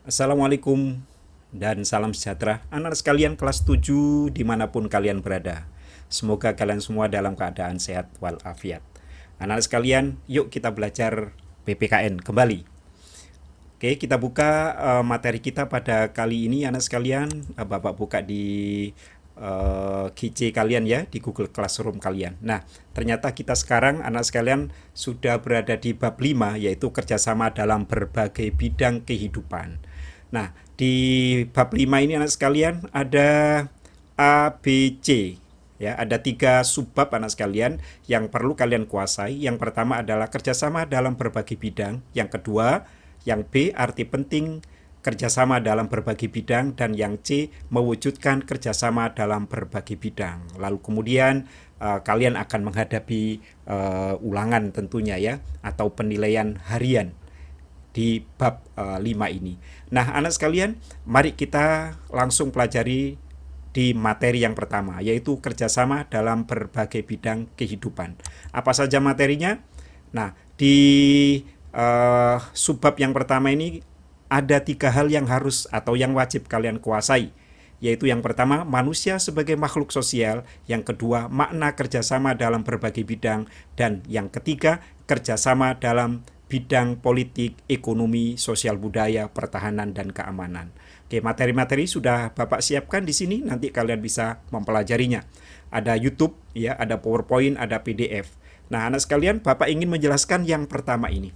Assalamualaikum dan salam sejahtera anak sekalian kelas 7 dimanapun kalian berada. Semoga kalian semua dalam keadaan sehat walafiat. Anak sekalian, yuk kita belajar PPKN kembali. Oke, kita buka materi kita pada kali ini anak sekalian. Bapak buka di GC kalian ya, di Google Classroom kalian. Nah, ternyata kita sekarang anak sekalian sudah berada di bab 5, yaitu kerjasama dalam berbagai bidang kehidupan. Nah, di bab 5 ini anak sekalian ada A, B, C. Ya, ada 3 subbab anak sekalian yang perlu kalian kuasai. Yang pertama adalah kerjasama dalam berbagai bidang. Yang kedua, yang B, arti penting kerjasama dalam berbagai bidang. Dan yang C, mewujudkan kerjasama dalam berbagai bidang. Lalu kemudian kalian akan menghadapi ulangan tentunya ya, atau penilaian harian di bab 5 ini. Nah, anak sekalian, mari kita langsung pelajari di materi yang pertama, yaitu kerjasama dalam berbagai bidang kehidupan. Apa saja materinya? Nah, di subbab yang pertama ini ada 3 hal yang harus atau yang wajib kalian kuasai, yaitu yang pertama, manusia sebagai makhluk sosial, yang kedua, makna kerjasama dalam berbagai bidang, dan yang ketiga, kerjasama dalam bidang politik, ekonomi, sosial budaya, pertahanan, dan keamanan. Oke, materi-materi sudah Bapak siapkan di sini, nanti kalian bisa mempelajarinya. Ada YouTube, ya, ada PowerPoint, ada PDF. Nah, anak sekalian, Bapak ingin menjelaskan yang pertama ini.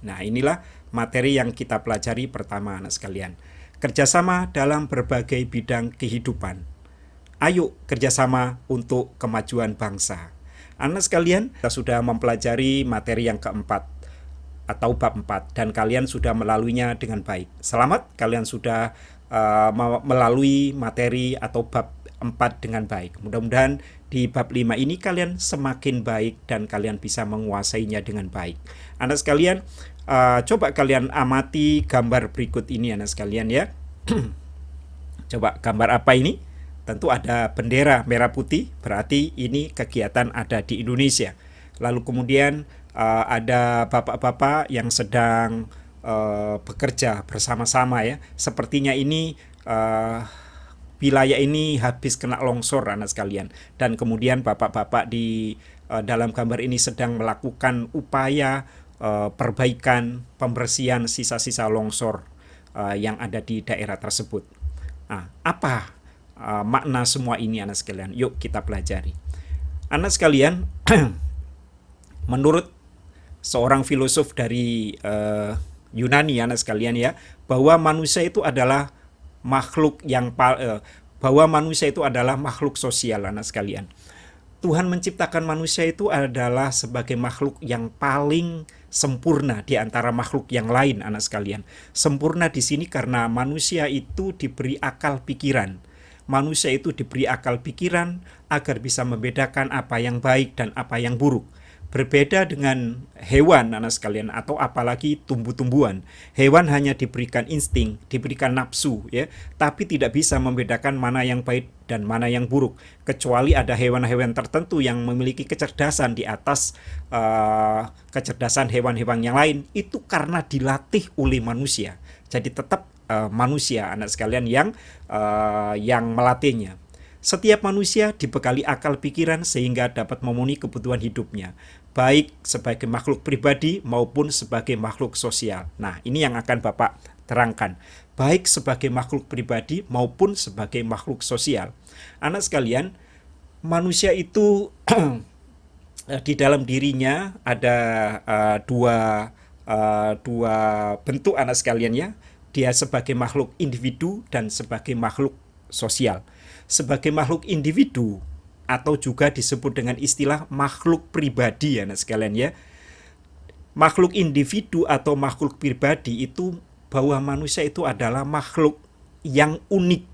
Nah, inilah materi yang kita pelajari pertama, anak sekalian. Kerjasama dalam berbagai bidang kehidupan. Ayo kerjasama untuk kemajuan bangsa. Anak sekalian, kita sudah mempelajari materi yang keempat atau bab 4 dan kalian sudah melaluinya dengan baik. Selamat, kalian sudah melalui materi atau bab 4 dengan baik. Mudah-mudahan di bab 5 ini kalian semakin baik dan kalian bisa menguasainya dengan baik. Anak sekalian, coba kalian amati gambar berikut ini anak sekalian ya. Coba gambar apa ini? Tentu ada bendera merah putih, berarti ini kegiatan ada di Indonesia. Lalu kemudian ada bapak-bapak yang sedang bekerja bersama-sama ya. Sepertinya ini wilayah ini habis kena longsor anak sekalian. Dan kemudian bapak-bapak di dalam gambar ini sedang melakukan upaya perbaikan, pembersihan sisa-sisa longsor yang ada di daerah tersebut. Nah, apa makna semua ini anak sekalian? Yuk kita pelajari. Anak sekalian, menurut seorang filosof dari Yunani anak sekalian ya, bahwa manusia itu adalah makhluk yang makhluk sosial anak sekalian. Tuhan menciptakan manusia itu adalah sebagai makhluk yang paling sempurna di antara makhluk yang lain anak sekalian. Sempurna di sini karena manusia itu diberi akal pikiran. Manusia itu diberi akal pikiran agar bisa membedakan apa yang baik dan apa yang buruk. Berbeda dengan hewan anak sekalian atau apalagi tumbuh-tumbuhan. Hewan hanya diberikan insting, diberikan nafsu ya, tapi tidak bisa membedakan mana yang baik dan mana yang buruk. Kecuali ada hewan-hewan tertentu yang memiliki kecerdasan di atas kecerdasan hewan-hewan yang lain, itu karena dilatih oleh manusia. Jadi tetap manusia anak sekalian yang melatihnya. Setiap manusia dibekali akal pikiran sehingga dapat memenuhi kebutuhan hidupnya, baik sebagai makhluk pribadi maupun sebagai makhluk sosial. Nah, ini yang akan Bapak terangkan, baik sebagai makhluk pribadi maupun sebagai makhluk sosial. Anak sekalian, manusia itu di dalam dirinya ada dua bentuk anak sekalian ya. Dia sebagai makhluk individu dan sebagai makhluk sosial. Sebagai makhluk individu atau juga disebut dengan istilah makhluk pribadi anak sekalian ya. Makhluk individu atau makhluk pribadi itu bahwa manusia itu adalah makhluk yang unik.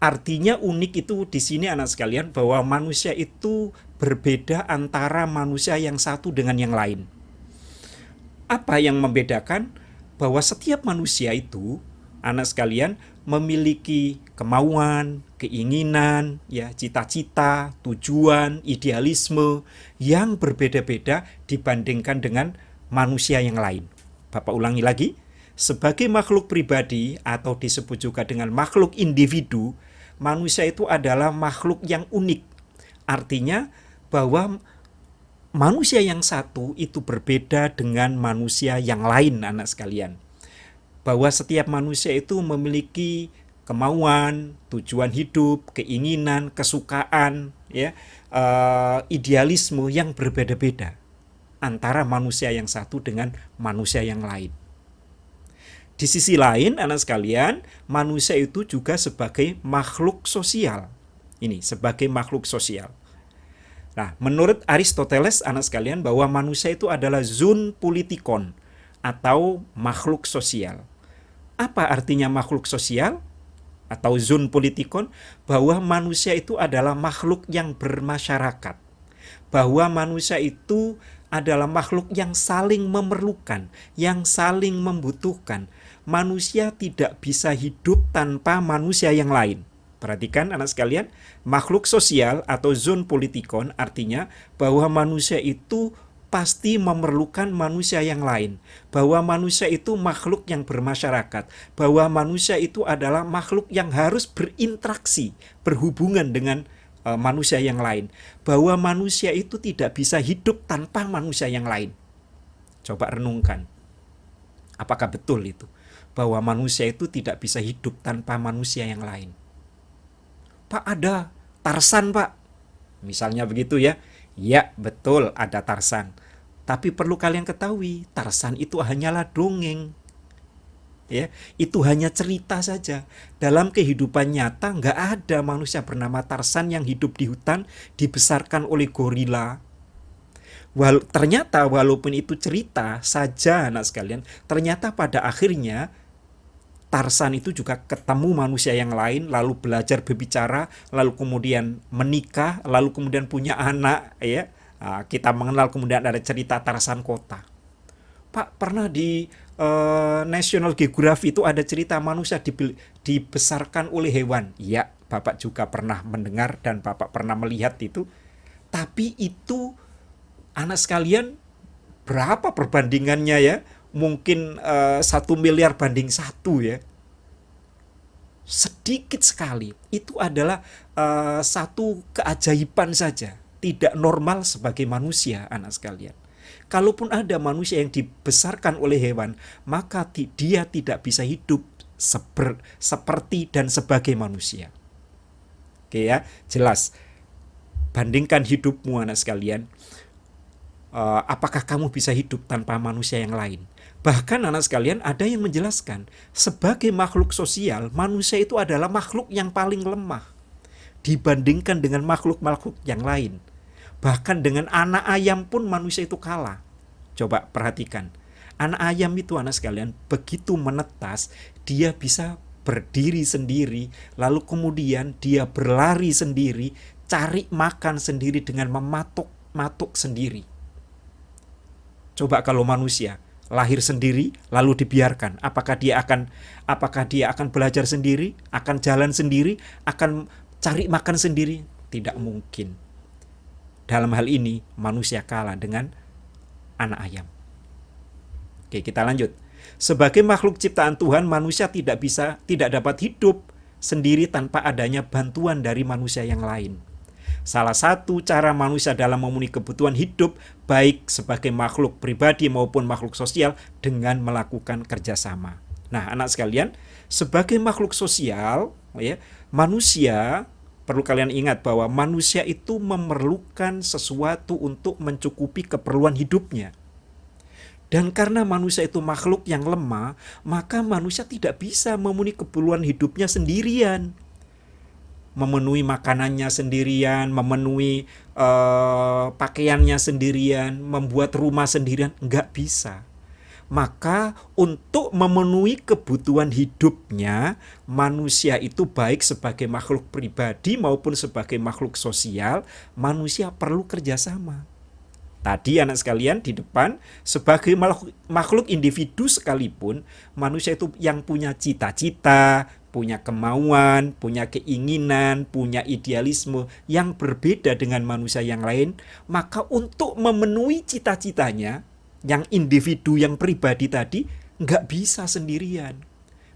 Artinya unik itu di sini anak sekalian bahwa manusia itu berbeda antara manusia yang satu dengan yang lain. Apa yang membedakan? Bahwa setiap manusia itu, anak sekalian, memiliki kemauan, keinginan, ya, cita-cita, tujuan, idealisme yang berbeda-beda dibandingkan dengan manusia yang lain. Bapak ulangi lagi, Sebagai makhluk pribadi atau disebut juga dengan makhluk individu, manusia itu adalah makhluk yang unik. Artinya bahwa manusia yang satu itu berbeda dengan manusia yang lain, anak sekalian. Bahwa setiap manusia itu memiliki kemauan, tujuan hidup, keinginan, kesukaan, ya, idealisme yang berbeda-beda antara manusia yang satu dengan manusia yang lain. Di sisi lain, anak sekalian, manusia itu juga sebagai makhluk sosial. Ini sebagai makhluk sosial. Nah, menurut Aristoteles, anak sekalian, bahwa manusia itu adalah zoon politikon atau makhluk sosial. Apa artinya makhluk sosial atau zoon politikon? Bahwa manusia itu adalah makhluk yang bermasyarakat. Bahwa manusia itu adalah makhluk yang saling memerlukan, yang saling membutuhkan. Manusia tidak bisa hidup tanpa manusia yang lain. Perhatikan anak sekalian, makhluk sosial atau zoon politikon artinya bahwa manusia itu pasti memerlukan manusia yang lain. Bahwa manusia itu makhluk yang bermasyarakat. Bahwa manusia itu adalah makhluk yang harus berinteraksi, berhubungan dengan manusia yang lain. Bahwa manusia itu tidak bisa hidup tanpa manusia yang lain. Coba renungkan. Apakah betul itu? Bahwa manusia itu tidak bisa hidup tanpa manusia yang lain. Pak, ada Tarzan, Pak. Misalnya begitu ya. Ya, betul ada Tarzan. Tapi perlu kalian ketahui, Tarzan itu hanyalah dongeng. Ya, itu hanya cerita saja. Dalam kehidupan nyata nggak ada manusia bernama Tarzan yang hidup di hutan, dibesarkan oleh gorila. Ternyata walaupun itu cerita saja, anak sekalian, ternyata pada akhirnya Tarzan itu juga ketemu manusia yang lain, lalu belajar berbicara, lalu kemudian menikah, lalu kemudian punya anak, ya. Kita mengenal kemudian ada cerita Tarzan kota. Pak, pernah di National Geographic itu ada cerita manusia dibesarkan oleh hewan. Ya, Bapak juga pernah mendengar dan Bapak pernah melihat itu. Tapi itu, anak sekalian, berapa perbandingannya ya? Mungkin 1 miliar banding 1 ya. Sedikit sekali. Itu adalah satu keajaiban saja. Tidak normal sebagai manusia, anak sekalian. Kalaupun ada manusia yang dibesarkan oleh hewan, maka dia tidak bisa hidup seperti dan sebagai manusia. Oke ya, jelas. Bandingkan hidupmu, anak sekalian. Apakah kamu bisa hidup tanpa manusia yang lain? Bahkan anak sekalian, ada yang menjelaskan, sebagai makhluk sosial, manusia itu adalah makhluk yang paling lemah dibandingkan dengan makhluk-makhluk yang lain. Bahkan dengan anak ayam pun manusia itu kalah. Coba perhatikan, anak ayam itu, anak sekalian, begitu menetas, dia bisa berdiri sendiri, lalu kemudian dia berlari sendiri, cari makan sendiri dengan mematuk sendiri. Coba kalau manusia lahir sendiri lalu dibiarkan, apakah dia akan belajar sendiri, akan jalan sendiri, akan cari makan sendiri? Tidak mungkin. Dalam hal ini manusia kalah dengan anak ayam. Oke, kita lanjut. Sebagai makhluk ciptaan Tuhan, manusia tidak dapat hidup sendiri tanpa adanya bantuan dari manusia yang lain. Salah satu cara manusia dalam memenuhi kebutuhan hidup, baik sebagai makhluk pribadi maupun makhluk sosial, dengan melakukan kerjasama. Nah, anak sekalian, sebagai makhluk sosial, ya, manusia, perlu kalian ingat bahwa manusia itu memerlukan sesuatu untuk mencukupi keperluan hidupnya. Dan karena manusia itu makhluk yang lemah, maka manusia tidak bisa memenuhi keperluan hidupnya sendirian. Memenuhi makanannya sendirian, memenuhi pakaiannya sendirian, membuat rumah sendirian, nggak bisa. Maka untuk memenuhi kebutuhan hidupnya, manusia itu baik sebagai makhluk pribadi maupun sebagai makhluk sosial, manusia perlu kerjasama. Tadi anak sekalian di depan, sebagai makhluk individu sekalipun, manusia itu yang punya cita-cita, punya kemauan, punya keinginan, punya idealisme yang berbeda dengan manusia yang lain, maka untuk memenuhi cita-citanya, yang individu, yang pribadi tadi, Nggak bisa sendirian.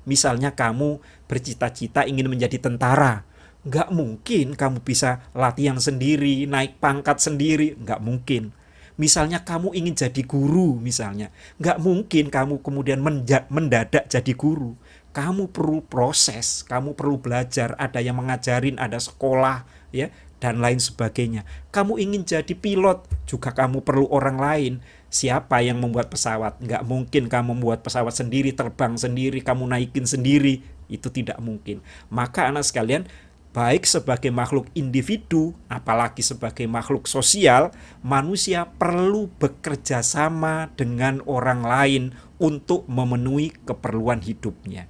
Misalnya kamu bercita-cita ingin menjadi tentara, nggak mungkin kamu bisa latihan sendiri, naik pangkat sendiri, nggak mungkin. Misalnya kamu ingin jadi guru, misalnya, nggak mungkin kamu kemudian mendadak jadi guru. Kamu perlu proses, kamu perlu belajar, ada yang mengajarin, ada sekolah, ya, dan lain sebagainya. Kamu ingin jadi pilot, juga kamu perlu orang lain. Siapa yang membuat pesawat? Nggak mungkin kamu membuat pesawat sendiri, terbang sendiri, kamu naikin sendiri. Itu tidak mungkin. Maka anak sekalian, baik sebagai makhluk individu, apalagi sebagai makhluk sosial, manusia perlu bekerja sama dengan orang lain untuk memenuhi keperluan hidupnya.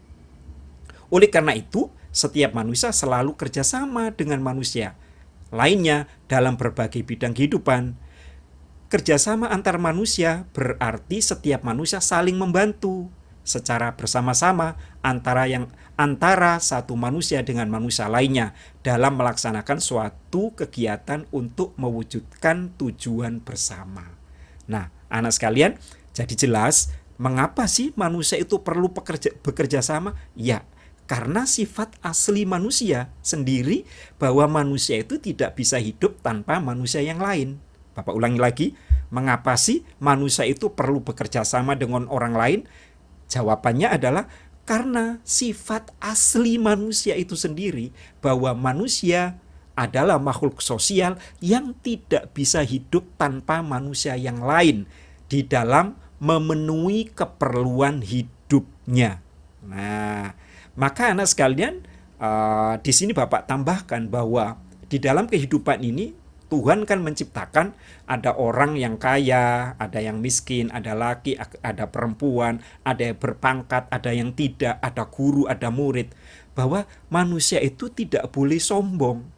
Oleh karena itu, setiap manusia selalu kerjasama dengan manusia lainnya dalam berbagai bidang kehidupan. Kerjasama antar manusia berarti setiap manusia saling membantu secara bersama-sama antara satu manusia dengan manusia lainnya dalam melaksanakan suatu kegiatan untuk mewujudkan tujuan bersama. Nah, anak sekalian, jadi jelas mengapa sih manusia itu perlu bekerja sama? Ya, karena sifat asli manusia sendiri bahwa manusia itu tidak bisa hidup tanpa manusia yang lain. Bapak ulangi lagi, mengapa sih manusia itu perlu bekerja sama dengan orang lain? Jawabannya adalah karena sifat asli manusia itu sendiri bahwa manusia adalah makhluk sosial yang tidak bisa hidup tanpa manusia yang lain di dalam memenuhi keperluan hidupnya. Nah, maka anak sekalian, di sini Bapak tambahkan bahwa di dalam kehidupan ini Tuhan kan menciptakan ada orang yang kaya, ada yang miskin, ada laki, ada perempuan, ada yang berpangkat, ada yang tidak, ada guru, ada murid. Bahwa manusia itu tidak boleh sombong.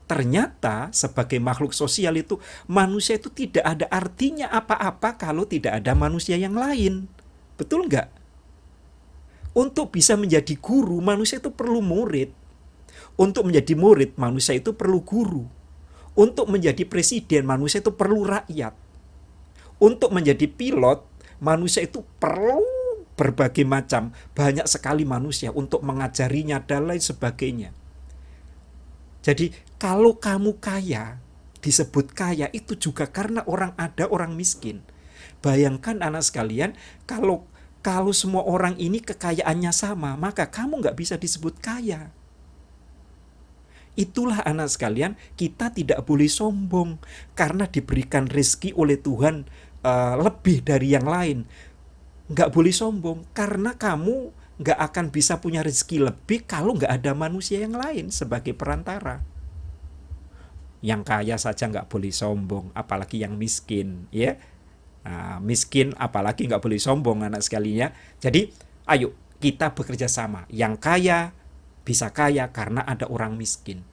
Ternyata sebagai makhluk sosial itu, manusia itu tidak ada artinya apa-apa kalau tidak ada manusia yang lain. Betul nggak? Untuk bisa menjadi guru, manusia itu perlu murid. Untuk menjadi murid, manusia itu perlu guru. Untuk menjadi presiden, manusia itu perlu rakyat. Untuk menjadi pilot, manusia itu perlu berbagai macam, banyak sekali manusia untuk mengajarinya dan lain sebagainya. Jadi kalau kamu kaya, disebut kaya itu juga karena ada orang miskin. Bayangkan anak sekalian, kalau semua orang ini kekayaannya sama, maka kamu nggak bisa disebut kaya. Itulah anak sekalian, kita tidak boleh sombong karena diberikan rezeki oleh Tuhan lebih dari yang lain. Nggak boleh sombong karena kamu nggak akan bisa punya rezeki lebih kalau nggak ada manusia yang lain sebagai perantara. Yang kaya saja nggak boleh sombong, apalagi yang miskin, ya. Miskin apalagi nggak boleh sombong anak sekalian. Jadi ayo kita bekerja sama. Yang kaya bisa kaya karena ada orang miskin.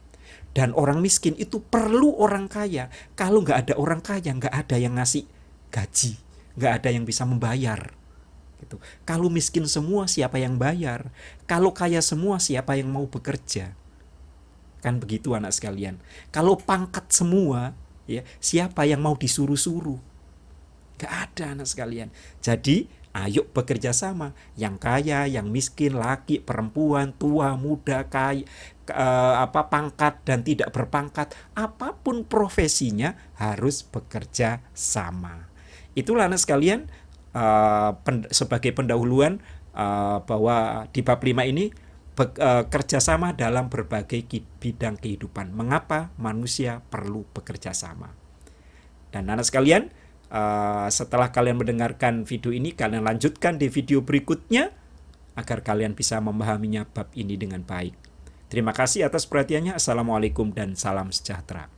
Dan orang miskin itu perlu orang kaya. Kalau nggak ada orang kaya, nggak ada yang ngasih gaji, nggak ada yang bisa membayar. Gitu. Kalau miskin semua, siapa yang bayar? Kalau kaya semua, siapa yang mau bekerja? Kan begitu anak sekalian. Kalau pangkat semua, ya, siapa yang mau disuruh-suruh? Nggak ada anak sekalian. Jadi ayo bekerja sama. Yang kaya, yang miskin, laki, perempuan, tua, muda, kaya, pangkat dan tidak berpangkat, apapun profesinya harus bekerja sama. Itulah anak sekalian, sebagai pendahuluan bahwa di bab 5 ini kerjasama dalam berbagai bidang kehidupan. Mengapa manusia perlu bekerja sama? Dan anak sekalian, setelah kalian mendengarkan video ini, kalian lanjutkan di video berikutnya agar kalian bisa memahaminya bab ini dengan baik. Terima kasih atas perhatiannya. Assalamualaikum dan salam sejahtera.